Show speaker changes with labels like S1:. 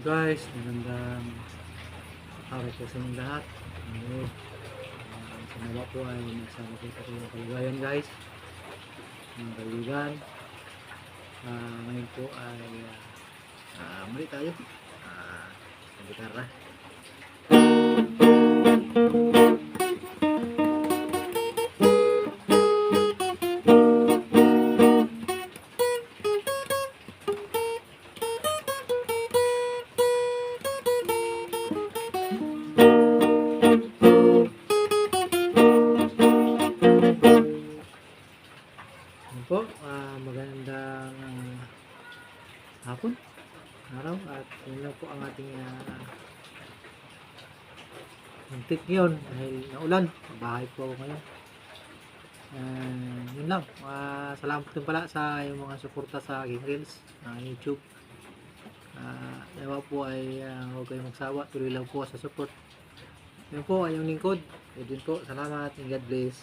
S1: Guys, magandang araw po sa inyong lahat. Sa nawa po ay nagsama po sa kanyang kalagayan guys, mga kaibigan. Ngayon po ay muli tayo sa gitara. Ngayon po, magandang hapon, araw, at yun lang po ang ating muntik ngayon dahil naulan. Sa bahay po ako ngayon. Yun lang. Salamat din pala sa yung mga suporta sa aking reels na YouTube. Nawa po ay huwag kayong magsawa. Tuloy lang po sa support. Yun po ay yung lingkod. Yun din po. Salamat and God bless.